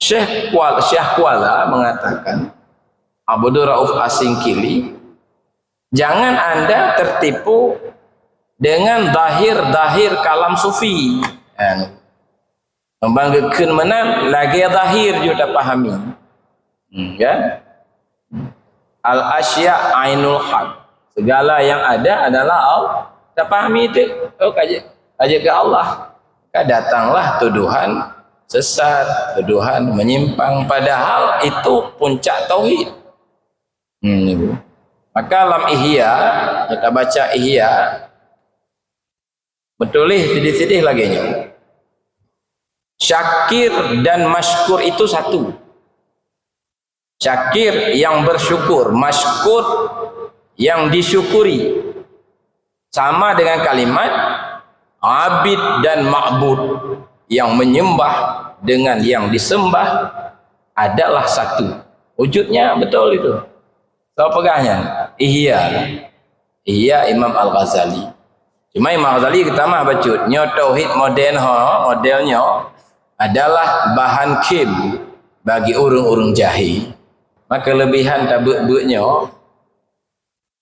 Syekh Kuala mengatakan, Abdul Rauf Asingkili, jangan Anda tertipu dengan dahir kalam sufi. Membanggakan menan lagi dahir juga pahami. Ya. Al asya ainul haq. Segala yang ada adalah Allah. Tak pahami itu. Oh kaji ke Allah. Datanglah tuduhan sesat, tuduhan menyimpang, padahal itu puncak tauhid. Maka dalam Ihya, kita baca Ihya, betulih sedih-sedih lagi nya. Syakir dan masykur itu satu. Syakir yang bersyukur, masykur yang disyukuri. Sama dengan kalimat abid dan ma'bud, yang menyembah dengan yang disembah adalah satu. Wujudnya betul itu. So pegahnya Ihya Imam Al-Ghazali. Cuma Imam Al-Ghazali kita mah bacut nyo tauhid modelnya adalah bahan kim bagi urung-urung jahil. Maka kelebihan tabuk-buknya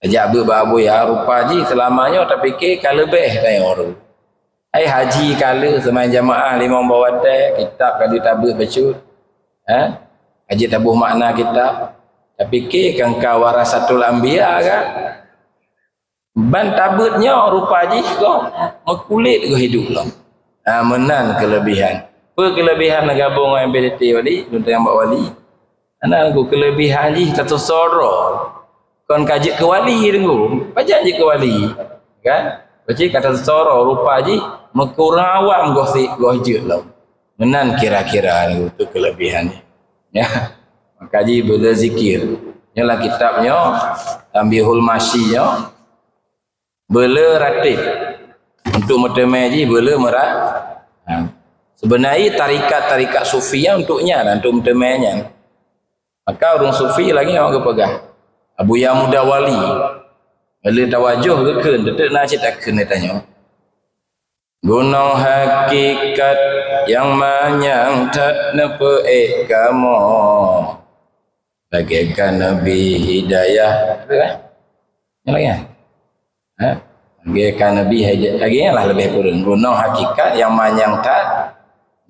ajak babu ya rupa ji selamanya tak fikir kalau lebih dari orang. Haji kala semain jamaah lima bawa kitab kali tabuk bacut. Haji tabuh makna kitab. Tak fikir kan kau warasatul anbiya kan. Ban tabutnya rupa ji kau mekulit ke hidup lo. Menan kelebihan. Apa kelebihan gabung dengan MPDT wali, tuan Mbak Wali? Ana aku kelebihan ji satu soro. Kon kaji ke wali dengu. Baca je ke wali. Kan? Baca kata soro rupa ji mekurang awam gohjut lo. Menan kira-kira itu kelebihannya. Ya. Maka ji boleh zikir. Inilah kitabnya, Tambihul Masyinya. Boleh ratib. Untuk metemeji boleh merah. Sebenarnya tarikat sufiya untuknya dan untuk metemenya. Maka orang sufi lagi orang kepegang. Abu Yamuda Wali. Bila tawajuh ke kan, detik nak ceritakan dia tanya. Gunung hakikat yang manyang tak nepeik kamu. Bagaikan Nabi Hidayah. Apa kan? Yang lagi kan? Bagaikan Nabi Hidayah. Lagi lah lebih kurang. Gunung hakikat yang manyang tak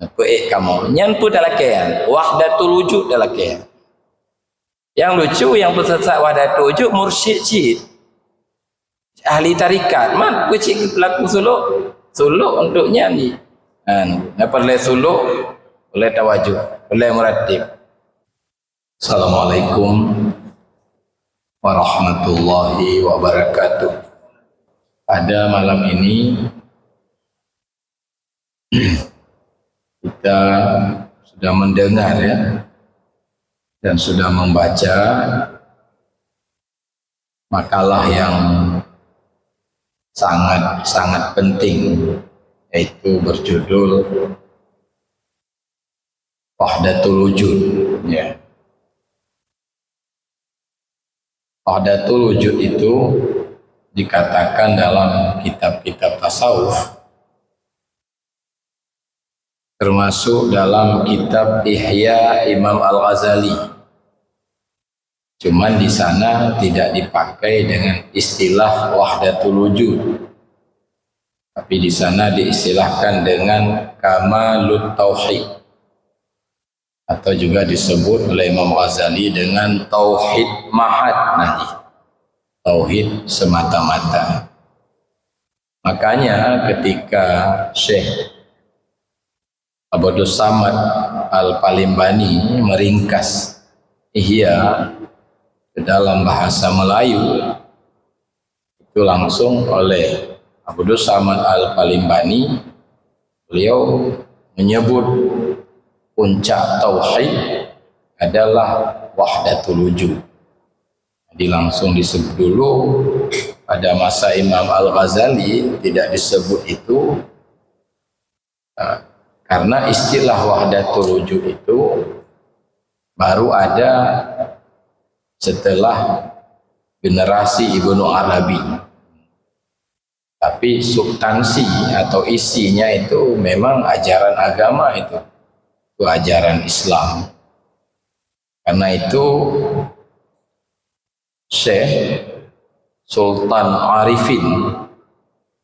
nepeik kamu. Yang pun dah lakian. Wahdatul wujud dah lakian. Yang lucu yang bersesat wahdatul wujud mursyid cid. Ahli tarikat. Man pecik pelaku suluk. Suluk untuk nyanyi. Boleh suluk, boleh tawajuh, boleh muratib. Assalamualaikum warahmatullahi wabarakatuh. Pada malam ini kita sudah mendengar ya dan sudah membaca makalah yang sangat penting, yaitu berjudul Wahdatul Wujud. Ya. Wahdatul Wujud itu dikatakan dalam kitab-kitab tasawuf, termasuk dalam kitab Ihya Imam Al-Ghazali. Cuman di sana tidak dipakai dengan istilah wahdatul wujud. Tapi di sana diistilahkan dengan kamalut tauhid. Atau juga disebut oleh Imam Ghazali dengan tauhid mahad nanti. Tauhid semata-mata. Makanya ketika Syekh Abdul Samad Al-Palimbani meringkas Ihya dalam bahasa Melayu, itu langsung oleh Abdul Samad Al-Palimbani, beliau menyebut puncak tauhid adalah wahdatul wujud. Jadi langsung disebut dulu. Pada masa Imam Al-Ghazali tidak disebut itu karena istilah wahdatul wujud itu baru ada setelah generasi Ibnu Arabi. Tapi substansi atau isinya itu memang ajaran agama itu. Itu ajaran Islam. Karena itu Syekh Sultan Arifin,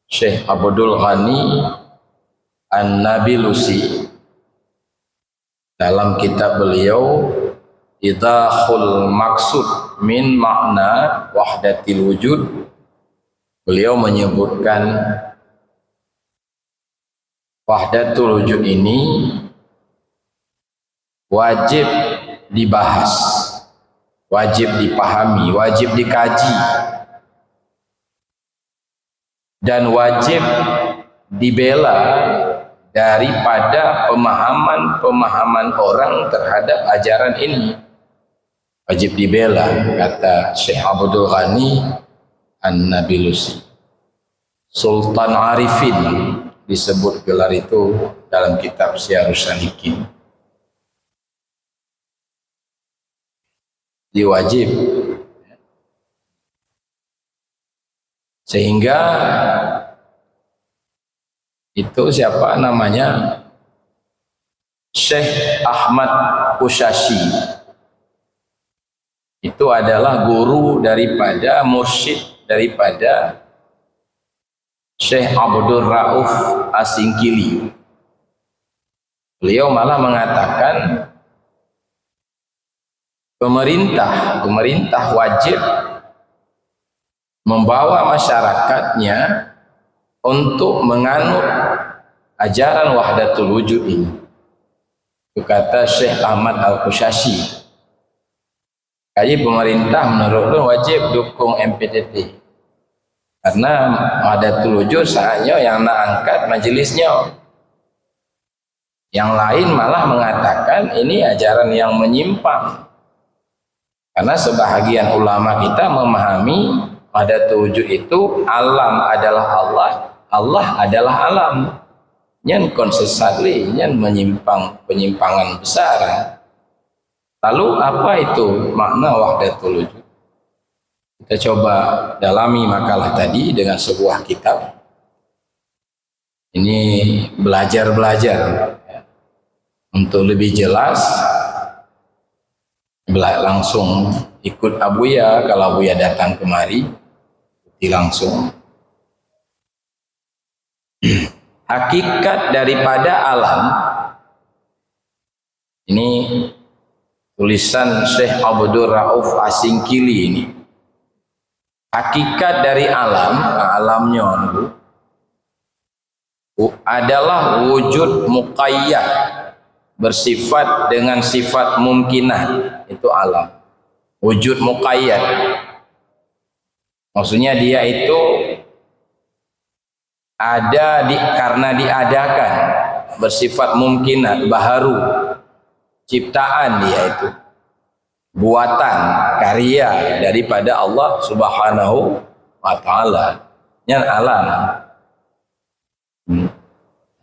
Syekh Abdul Ghani An-Nabilusi, dalam kitab beliau Idahul Maksud min Makna Wahdatil Wujud, beliau menyebutkan Wahdatul Wujud ini wajib dibahas, wajib dipahami, wajib dikaji, dan wajib dibela daripada pemahaman-pemahaman orang terhadap ajaran ini. Wajib dibela, kata Syekh Abdul Ghani An-Nabilusi. Sultan Arifin disebut gelar itu dalam kitab Syiarus Salikin. Diwajib, sehingga itu siapa namanya, Syekh Ahmad Ushashi, itu adalah guru daripada mursyid daripada Syekh Abdul Rauf Asingkili. Beliau malah mengatakan pemerintah wajib membawa masyarakatnya untuk menganut ajaran Wahdatul Wujud ini. Itu kata Syekh Ahmad Al-Qushashi. Jadi pemerintah menurutku wajib dukung MPTT, karena Wahdatul Wujud saatnya yang nak angkat majelisnya. Yang lain malah mengatakan ini ajaran yang menyimpang, karena sebahagian ulama kita memahami Wahdatul Wujud itu alam adalah Allah, Allah adalah alam. Yang konsesatli, yang penyimpangan besar. Lalu apa itu makna Wahdatul Wujud? Kita coba dalami makalah tadi dengan sebuah kitab. Ini belajar untuk lebih jelas. Langsung ikut Abuya, kalau Abuya datang kemari, ikuti langsung. Hakikat daripada alam ini tulisan Syekh Abdul Rauf Asingkili ini. Hakikat dari alam, alamnya adalah wujud muqayyad, bersifat dengan sifat mungkinat. Itu alam, wujud muqayyad. Maksudnya dia itu ada karena diadakan, bersifat mungkinat, baharu, ciptaan dia itu, buatan, karya daripada Allah Subhanahu wa Ta'ala. Yang alam,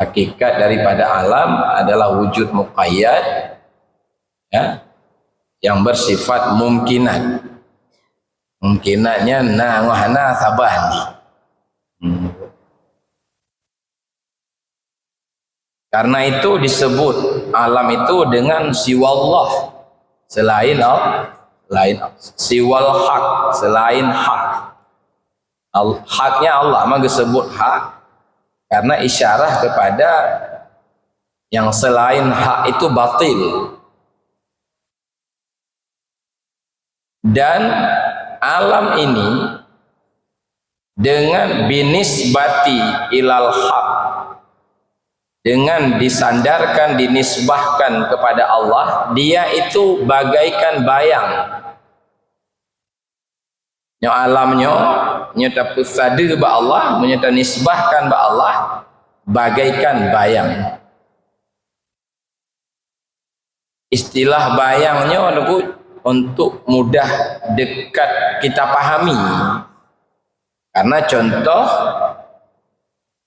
hakikat daripada alam adalah wujud muqayyad, ya, yang bersifat mungkinat. Mungkinatnya wahana sabahni. Karena itu disebut alam itu dengan siwallah, selain Allah, siwal hak, selain hak. Haknya Allah maka disebut hak, karena isyarah kepada yang selain hak itu batil. Dan alam ini dengan binisbati ilal haq, dengan disandarkan, dinisbahkan kepada Allah, dia itu bagaikan bayang. Yang alamnya nyata pusada ba Allah, nyata nisbahkan ba Allah, bagaikan bayang. Istilah bayangnya untuk mudah dekat kita pahami, karena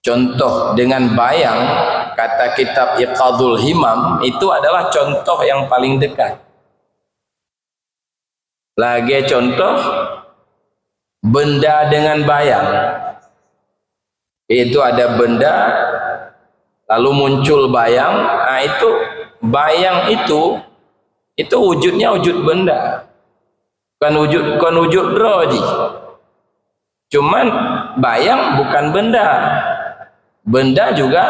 contoh dengan bayang, kata kitab Iqadul Himam, itu adalah contoh yang paling dekat. Lagi contoh benda dengan bayang, itu ada benda lalu muncul bayang, itu bayang itu wujudnya wujud benda, bukan wujud roji. Cuman bayang bukan benda, benda juga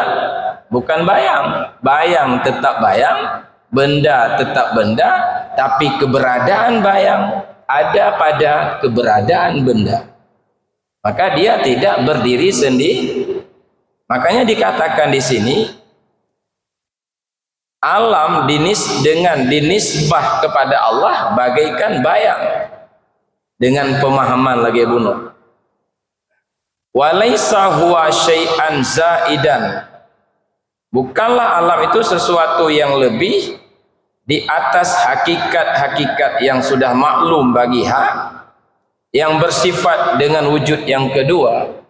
bukan bayang. Bayang tetap bayang, benda tetap benda, tapi keberadaan bayang ada pada keberadaan benda. Maka dia tidak berdiri sendiri. Makanya dikatakan di sini alam dengan dinisbah kepada Allah bagaikan bayang, dengan pemahaman lagi bunuh. Walaisa huwa syai'an zaidan, bukanlah alam itu sesuatu yang lebih di atas hakikat-hakikat yang sudah maklum bagi hak, yang bersifat dengan wujud yang kedua,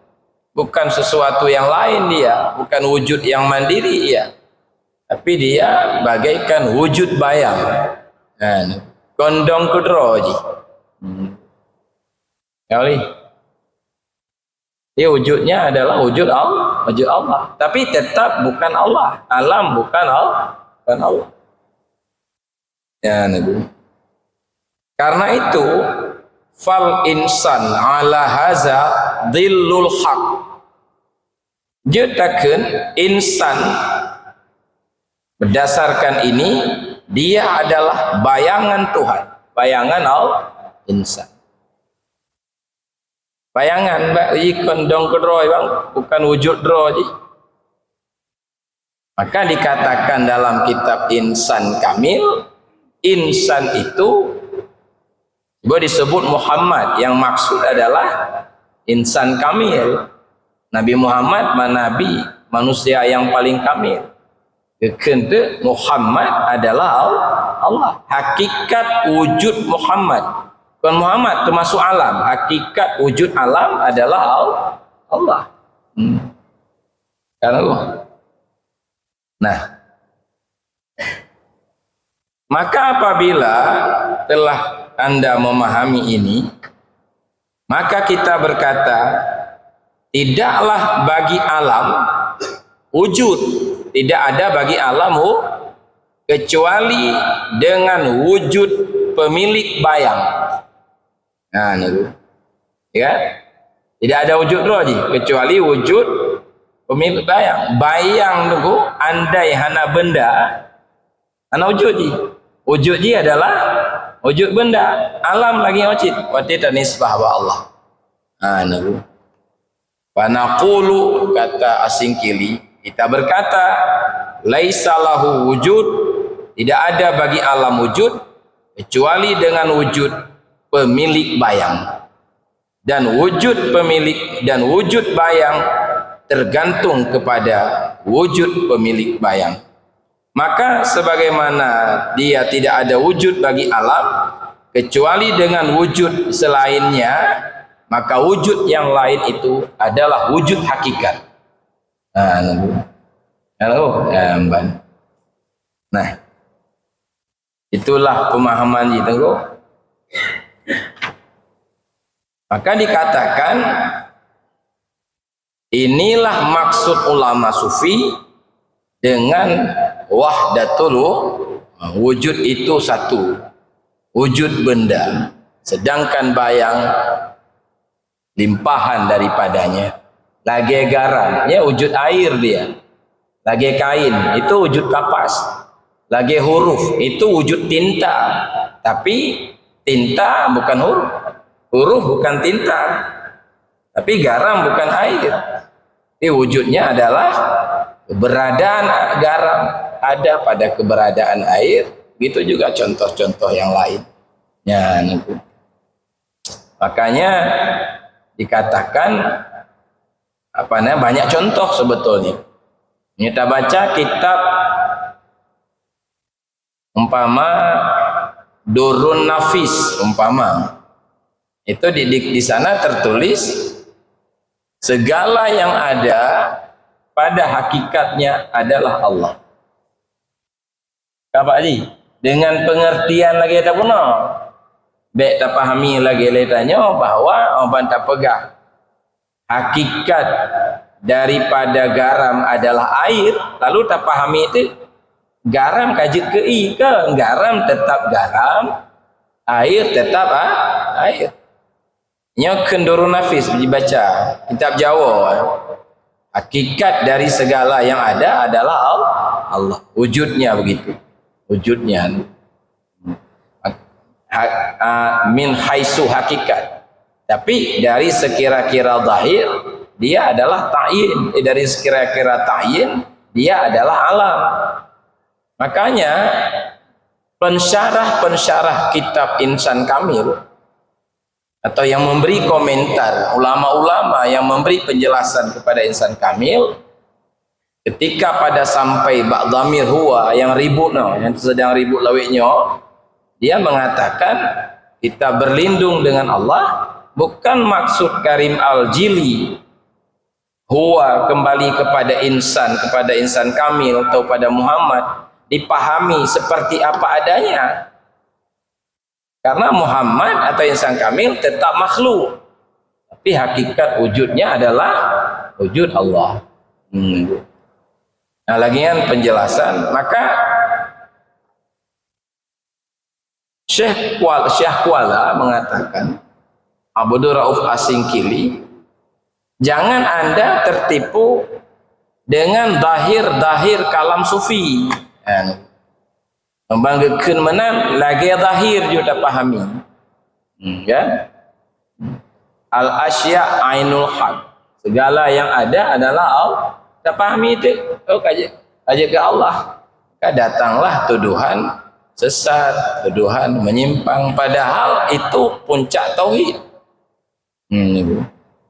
bukan sesuatu yang lain dia, bukan wujud yang mandiri dia, tapi dia bagaikan wujud bayang. Kondong kudroji. Kali dia wujudnya adalah wujud Allah, tapi tetap bukan Allah. Alam bukan Allah. Ya Nabi. Karena itu fal insan ala haza dhillul haq. Jetakeun insan berdasarkan ini dia adalah bayangan Tuhan, bayangan insan. Bayangan bagi kondong kedroy bang, bukan wujud droji. Maka dikatakan dalam kitab Insan Kamil, insan itu disebut Muhammad, yang maksud adalah insan kamil. Nabi Muhammad nabi, manusia yang paling kamil. Kekente Muhammad adalah Allah. Hakikat wujud Muhammad, bukan Muhammad termasuk alam. Hakikat wujud alam adalah Allah. Karena nah, maka apabila telah Anda memahami ini, maka kita berkata tidaklah bagi alam wujud, tidak ada bagi alam kecuali dengan wujud pemilik bayang. Nah, ini ya, tidak ada wujud roji kecuali wujud pemilik bayang. Bayang nunggu andai hana benda, hana wujud. Wujud dia adalah wujud benda. Alam lagi wajib wati tanisbah wa Allah. Nunggu. Wa naqulu, kata Asingkili, kita berkata laisa lahu wujud, tidak ada bagi alam wujud kecuali dengan wujud pemilik bayang. Dan wujud pemilik dan wujud bayang tergantung kepada wujud pemilik bayang. Maka sebagaimana dia tidak ada wujud bagi alam kecuali dengan wujud selainnya, maka wujud yang lain itu adalah wujud hakikat. Nah, itulah pemahaman itu. Maka dikatakan inilah maksud ulama sufi dengan wahdatul wujud, itu satu wujud benda, sedangkan bayang limpahan daripadanya. Lagi garam, ya wujud air dia. Lagi kain, itu wujud kapas. Lagi huruf, itu wujud tinta. Tapi tinta bukan huruf. Huruf bukan tinta. Tapi garam bukan air. Ini wujudnya adalah keberadaan garam ada pada keberadaan air. Gitu juga contoh-contoh yang lain. Ya, makanya dikatakan banyak contoh sebetulnya. Kita baca kitab umpama Durrun Nafis, umpama itu di sana tertulis segala yang ada pada hakikatnya adalah Allah. Apa Haji? Dengan pengertian lagi tak puno. Baik tak pahami lagi letanya bahwa orang tak pegang hakikat daripada garam adalah air, lalu tak pahami itu garam kajet ke i ke, garam tetap garam, air tetap air. Nya kendurun nafis dibaca kitab Jawa. Hakikat dari segala yang ada adalah Allah. Wujudnya begitu. Wujudnya min haisu hakikat. Tapi dari sekira-kira zahir dia adalah ta'yin. Dari sekira-kira ta'yin dia adalah alam. Makanya pensyarah kitab Insan Kamil atau yang memberi komentar, ulama-ulama yang memberi penjelasan kepada Insan Kamil, ketika pada sampai bab dhamir huwa yang ribut yang sedang ribut lawiknya, dia mengatakan kita berlindung dengan Allah bukan maksud Karim Al-Jili huwa kembali kepada insan kamil atau pada Muhammad dipahami seperti apa adanya, karena Muhammad atau insan kamil tetap makhluk tapi hakikat wujudnya adalah wujud Allah. Nah, lagian penjelasan, maka Syekh Kuala mengatakan, Abdul Rauf Asingkili, jangan Anda tertipu dengan dahir kalam sufi. Membanggakan menan lagi dahir juga pahami. Ya. Al asya ainul haq. Segala yang ada adalah Allah. Tak pahami itu. Oh aja ke Allah. Maka datanglah tuduhan sesat, tuduhan menyimpang, padahal itu puncak tauhid.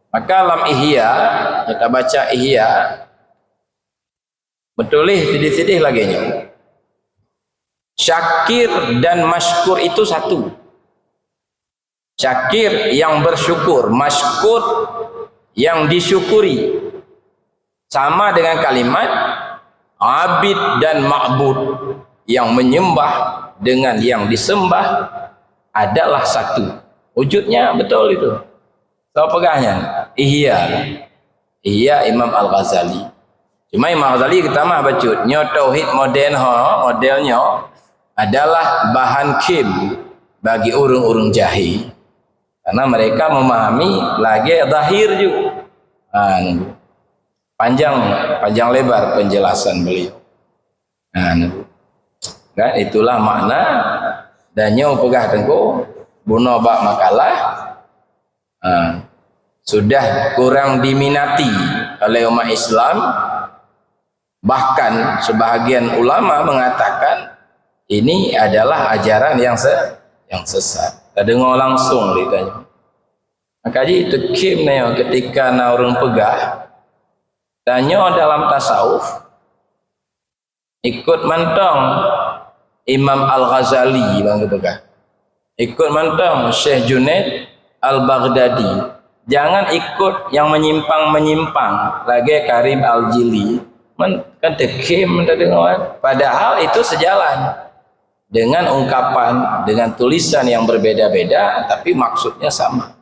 Maka dalam Ihya, kita baca Ihya, betulih sedih-sedih lagi nya. Syakir dan masykur itu satu. Syakir yang bersyukur, masykur yang disyukuri. Sama dengan kalimat abid dan ma'bud, yang menyembah dengan yang disembah adalah satu. Wujudnya betul itu. So pegahnya Ihya Imam Al-Ghazali. Cuma Imam Al-Ghazali kita mah bacut nyo tauhid modelnya adalah bahan kim bagi urung-urung jahil, karena mereka memahami lagi zahir juga. Panjang lebar penjelasan beliau. Kan itulah makna dan nyo pegah tengku buno bak makalah sudah kurang diminati oleh umat Islam. Bahkan sebahagian ulama mengatakan ini adalah ajaran yang sesat. Kita dengar langsung ditanya. Maka itu kim ketika orang pegah tanya dalam tasawuf ikut mentong Imam Al-Ghazali bang pegah, ikut mentong Syekh Junaid Al-Baghdadi, jangan ikut yang menyimpang lagi Karim Al-Jili kan tekim padahal itu sejalan dengan ungkapan, dengan tulisan yang berbeda-beda tapi maksudnya sama.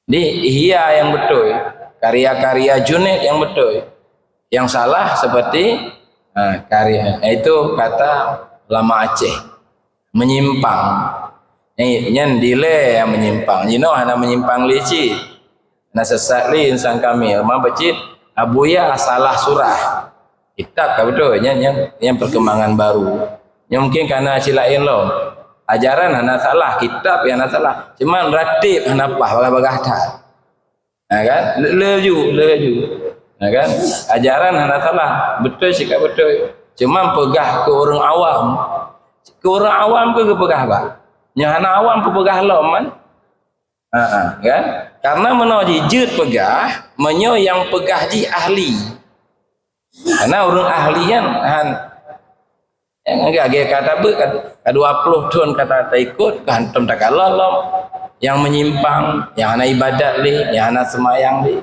Di Ihya yang betul, karya-karya Junaid yang betul, yang salah seperti karya itu kata lama Aceh menyimpang. Nyen dile yang menyimpang, hana menyimpang licin, na sesat li insan kami, becit abuya salah surah. Kitab betul, yang perkembangan baru. Yang mungkin karena silain lo, ajaran hana salah, kitab yang hana salah, cuman ratib hana bagah-bagah. Nah kan, leju. Nah kan, ajaran hana salah, betul sikap betul. Cuman pegah ke orang awam. Ke orang awam ke pegah apa? Yang hana awam ke pegah lo man. Kan? Karena menoji jid pegah, menyo yang pegah di ahli. Karena orang ahlian yang agak kata ke 20 tahun kata ikut kantum tak kalolom, yang menyimpang, yang hana ibadat li, yang hana semayang li.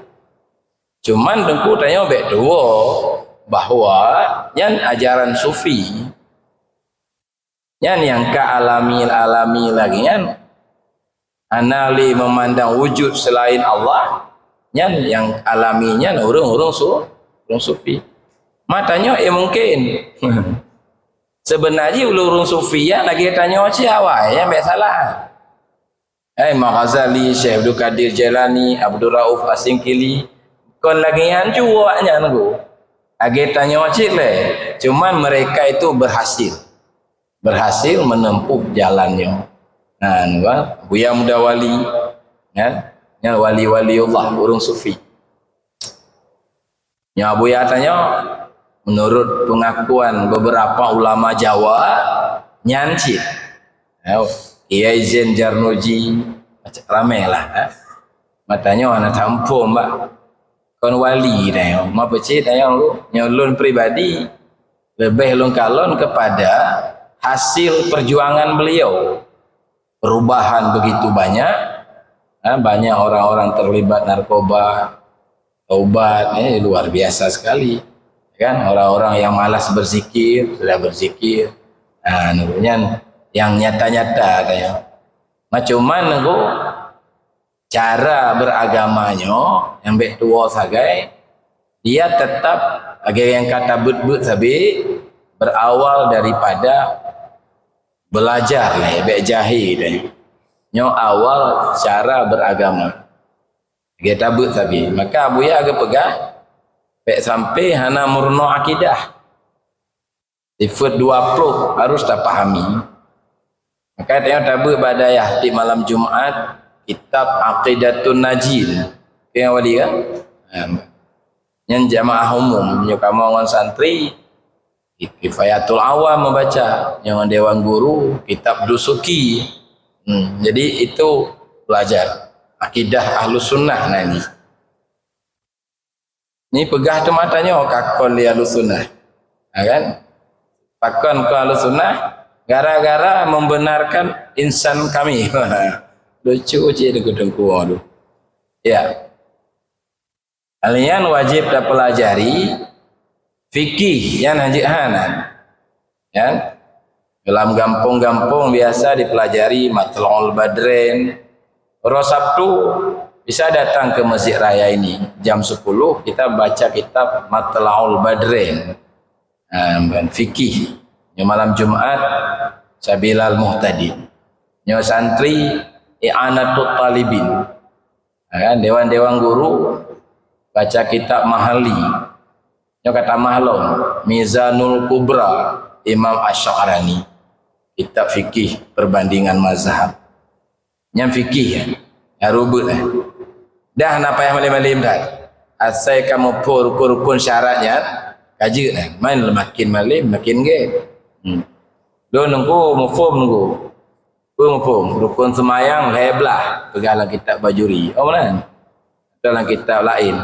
Cuman dengku tanya bek dua bahwa yang ajaran sufi yang alami lagi anali memandang wujud selain Allah yang alaminya orang sufi matanya mungkin Sebenarnya ulurun sufiya lagi tanya siapa yang biasa salah. Imam Ghazali, Syekh Abdul Qadir Jailani, Abdul Rauf Asingkili, kon lagi yang cuaknya nunggu. Lagi tanya cik le. Cuman mereka itu berhasil menempuh jalannya. Nah, nunggu Buya Mudawali, ya, yang wali-wali Allah, burung sufi. Yang Buya tanya, menurut pengakuan beberapa ulama Jawa, nyancit. Kiai Zain Jarnoji, macam ramai lah. Matanya anak tampung mbak. Kon wali dah, mau pecik dah yang lu nyolon pribadi lebih longkalon kepada hasil perjuangan beliau. Perubahan begitu banyak, banyak orang-orang terlibat narkoba, obat, luar biasa sekali, kan? Orang-orang yang malas berzikir sudah berzikir, yang nyata-nyata dah. Macam mana cara beragamanya yang baik tua sagai dia tetap agar yang kata but-but sabi berawal daripada belajar lah baik jahil dah nyo awal cara beragama kita but sabi maka Buya agak pegang baik sampai hana murno akidah sifat 20 harus tak pahami maka tengok tabut badayah di malam Jumaat kitab Aqidatun Najin yang wali kan yang jamaah umum yang kamu orang santri Kifayatul Awam membaca yang dewan guru kitab Dusuki jadi itu belajar akidah Ahlus Sunnah ini pegah tu matanya kakon li Ahlus Sunnah kan pakon ke Ahlus Sunnah gara-gara membenarkan insan kami lucu je dengku tu. Ya. Kalian wajib dah pelajari fikih yang haji hanan. Ya. Dalam gampung-gampung biasa dipelajari Matla'ul Badrin. Hari Sabtu bisa datang ke Masjid Raya ini jam 10 kita baca kitab Matla'ul Badrin. Fikih. Yang malam Jumaat Sabilal Muhtadin. Yang santri I'anatul Talibin dewan-dewan guru baca kitab Mahali yang kata Mahlum Mizanul Kubra Imam Asy'arani kitab fikih perbandingan mazhab yang fikih ya rubut dah napa yang malim-malim dah asai kamu pur rukun syaratnya kaji main makin malim makin ge do nunggu mufhum nunggu rukun semayang heblah pegahlah kitab Bajuri mana dalam kitab lain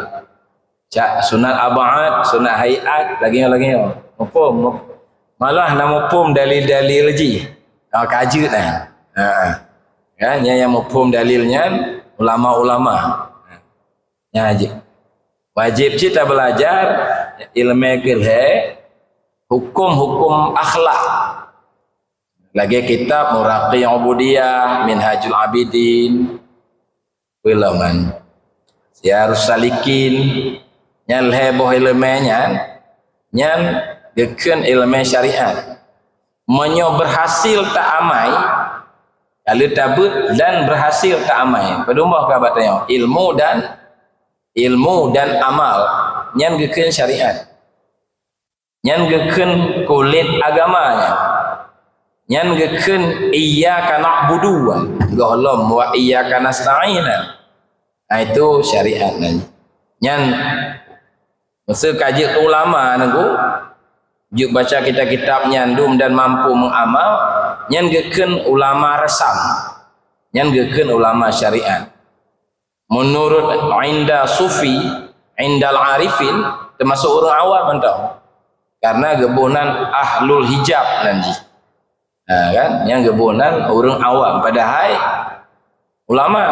sunat ab'ad sunat hayat lagi mufhum malah nama mufhum dalil-dalil ji kaji kan kan yang mufhum dalilnya ulama-ulama wajib kita belajar ilmu hukum-hukum akhlak lagi kitab Muraqi Ubudiyah Minhajul Abidin wilaman Syiarus Salikin nyan heboh ilmunya nyan geken ilmu syariat menyo berhasil tak amai kalau tabut dan berhasil tak amai pedumbah kabatnya ilmu dan amal nyan geken syariat nyan geken kulit agamanya nyan geken iyyaka na'budu golom wa iyyaka nasta'in itu syariat nyan masa kaji ulama nanggu juk baca kitab-kitab nyandum dan mampu mengamal nyan geken ulama resam nyan geken ulama syariat menurut inda sufi indal arifin termasuk orang awam mentau karena gebunan ahlul hijab nanti kan yang gebunan orang awam padahal ulama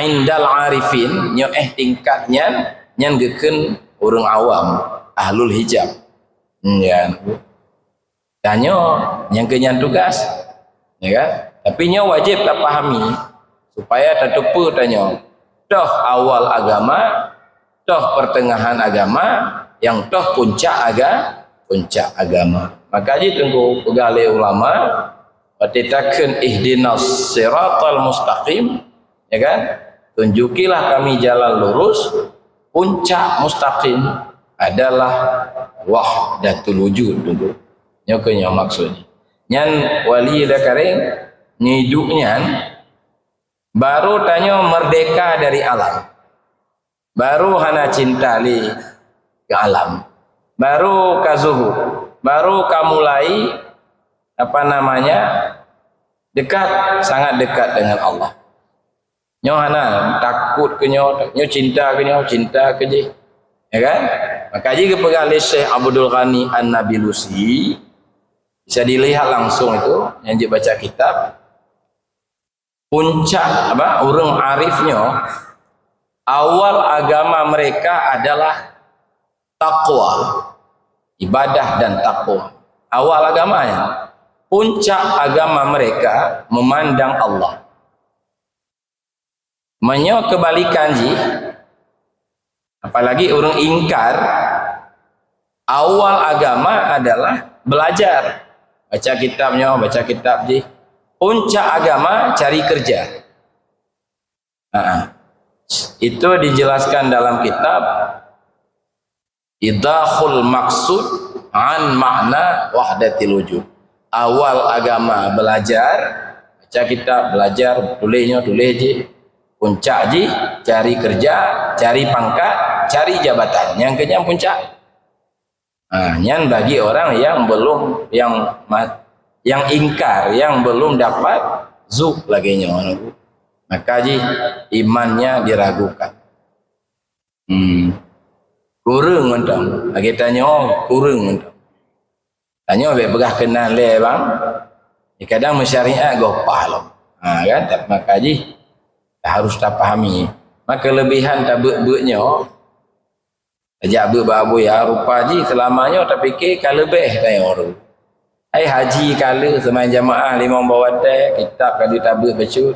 indal arifin nyo tingkatnya nyan geken orang awam ahlul hijab ya tanya yang kenyan tugas ya kan tapi nyo wajib tak pahami supaya tak tepu tanya toh awal agama toh pertengahan agama yang toh puncak puncak agama. Maka ji tunggu pegalai ulama watitakan ihdinas siratal mustaqim, ya kan, tunjukilah kami jalan lurus. Puncak mustaqim adalah wahdatul wujud dulu nyokanya maksudnya nyan wali dah karing nyiduknya baru tanya merdeka dari alam, baru hana cinta li ke alam, baru kazuhu, baru kamulai dekat, sangat dekat dengan Allah. Nyo hana takut ke nyo cinta ke je, ya kan? Maka jika pegali Syekh Abdul Ghani An-Nabilusi bisa dilihat langsung itu yang dibaca kitab puncak orang arifnya awal agama mereka adalah takwa, ibadah dan takwa. Awal agamanya, puncak agama mereka memandang Allah. Menyo kebalikan ji, apalagi orang ingkar, awal agama adalah belajar, baca kitab ji. Puncak agama cari kerja. Itu dijelaskan dalam kitab Idahul Maksud an Makna Wahdatil Wujud. Awal agama belajar, baca kitab, belajar, tulis ji. Puncak ji cari kerja, cari pangkat, cari jabatan. Yang kenyang puncak. Nyan bagi orang yang belum yang ingkar, yang belum dapat zuk lagi nyawa. Maka ji imannya diragukan. Kurang mentang. Lagi tanya kurang mentang. Tanya begah kenal le bang. Kadang masyariat gopah lo. Kan? Maka ji harus tak pahami. Maka kelebihan tak ber-bernya ajak ber-babu ya rupa ji selamanya tak fikir kalau lebih tanya orang. Haji kala semain jamaah lima bawa teh kitab kali tabur bacut.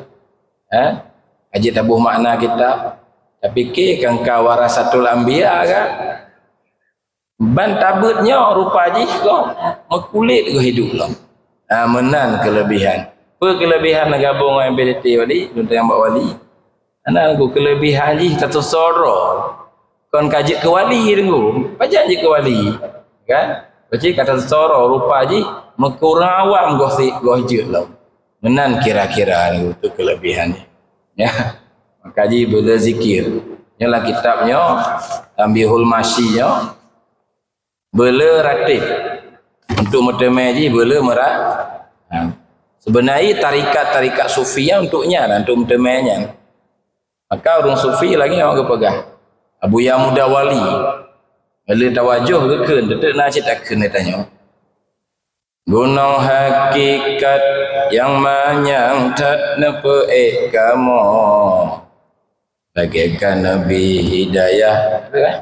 Haji tabuh makna kitab. Tak fikir kan kau warasatul anbiya kan. Ban tabutnya rupa ji kau mekulit kau hidup lah. Menan kelebihan. Kelebihan gabung dengan MPDT wali, tuan yang bawa wali. Anak aku kelebihan ji satu soro. Kon kaji ke wali dengu, baca je ke wali. Kan? Baca kata soro rupa ji mekurawam goh je lah. Menan kira-kira ni tu kelebihannya. Ya. Maka ji bila zikir. Yalah kitabnya Tambihul Masyinya bela ratib. Untuk metemai bela merah. Sebenarnya tarikat-tarikat sufiya untuknya dan untuk metemainya. Maka orang sufi lagi orang kepegang. Abu Yamuda Wali. Bila tawajuh ke kan, tetek nak cerita kan dia tanya. Gunung hakikat yang manyang tak nepeik kamu. Bagaikan Nabi Hidayah. Ada kan?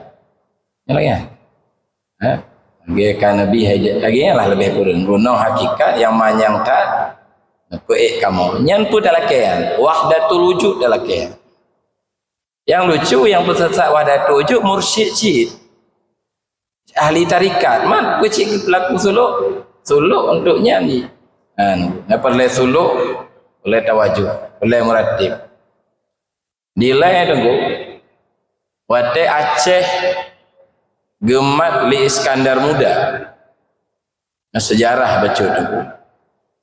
Yang lagi kan? Bagaikan Nabi Hidayah. Lagi lah lebih kurang. Gunung hakikat yang manyang tak nepeik kamu. Yang pun dalam kian. Wahdatul wujud dalam kian. Yang lucu yang bersesat wahdatul wujud mursyid cik. Ahli tarikat. Man pecik pelaku suluk. Suluk untuk nyanyi. Boleh suluk, boleh tawajuh, boleh meratib. Nilai tunggu. Wate Aceh gemat li Iskandar Muda. Sejarah baca tunggu.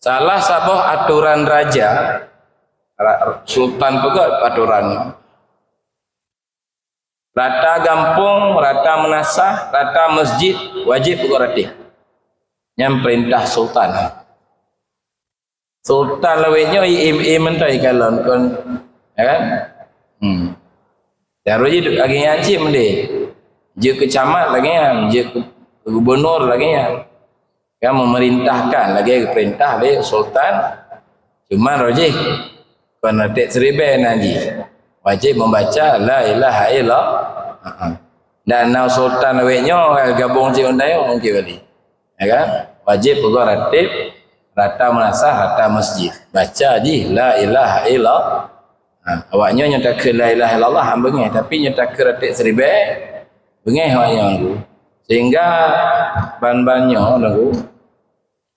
Salah sabah aturan raja, sultan juga aturannya. Rata gampung, rata menasah, rata masjid wajib juga ratib. Yang perintah sultan. Sultan lawenya mentai kalon kon, ya kan? Daru je lagi ngaji mende. Je kecamat lagi yang, je gubernur lagi yang. Kan memerintahkan lagi perintah le sultan. Cuma rojih kon tek seribe naji. Wajib membaca la ilaha illallah. Dan nau sultan lawenya gabung je undai mungkin kali. Ya kan? Wajib juga ratib, rata menasah, rata masjid. Baca je la ilaha illallah. Awaknya nyetak ke la ilaha illallah hang bengih tapi nyetak ke ratib seribe bengih awaknya tu. Sehingga ban-bannya lagu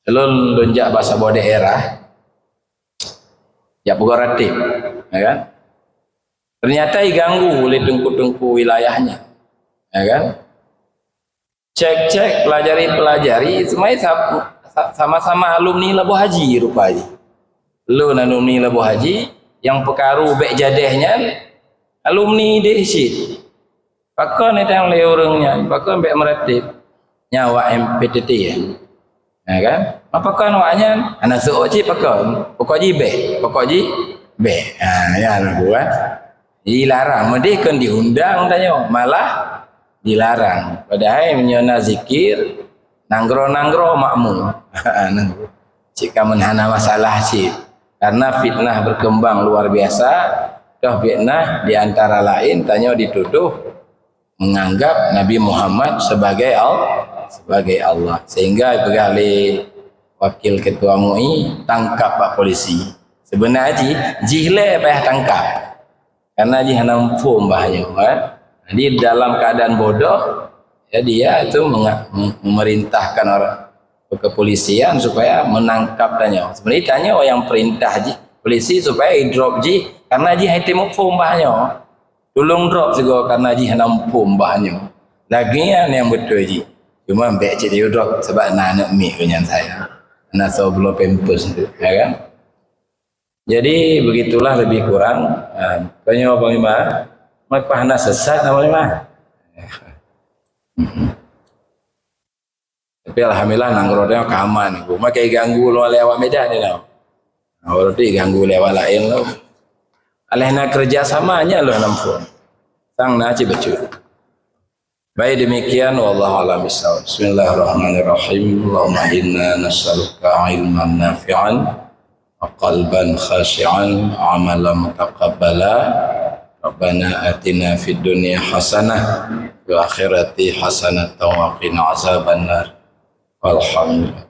selon lonjak bahasa bawah daerah ya pegoratip, ya kan? Ternyata diganggu oleh tengku-tengku wilayahnya, ya kan? Cek-cek, pelajari semuanya sama-sama alumni Labuh Haji rupanya. Lu alumni Labuh Haji yang pekaru bek jadehnya alumni desit. Pakon itu yang leorengnya, pakon bek meratip nyawa MPTT ya. Ya kan? Apa kan waknya anak seoci pakon, pokoknya B. Ah ya aku kan. Dilarang, mending kan diundang tanya, malah dilarang. Padahal menyona zikir nanggro makmum. Jika menhana masalah sih. Karena fitnah berkembang luar biasa. Dah fitnah di antara lain tanya dituduh menganggap Nabi Muhammad sebagai Allah, sehingga pegawai wakil ketua MUI tangkap Pak polisi. Sebenarnya jihle payah tangkap karena dia nampu mbahnya. Jadi dalam keadaan bodoh ya dia itu memerintahkan orang kepolisian supaya menangkap tanya. Sebenarnya tanya yang perintah polisi supaya drop karena hati nampu mbahnya. Tolong drop juga karena nampu mbahnya. Lagian yang betul cuma ambek cik drop sebab nak mi kenyan saya. Nak so belum pampers ya kan. Jadi begitulah lebih kurang. Tanya Bang Ima, mak pahana sesat nama Ima. Tapi alhamdulillah nanggronya keaman. Mak kayak ganggu lo lewat medan ni tau. Orang tu ganggu lewat lain lo. Alehna kerja samanya lo nampu. Sang naci betul. Baik demikian wallahu a'lam bishawab. Bismillahirrahmanirrahim. Allahumma inna nas'aluka ilman nafi'an wa qalban khashi'an wa amalan mutaqabbala. Rabbana atina fid dunya hasanah wa akhirati hasanah wa qina azabannar. Walhamdulillah.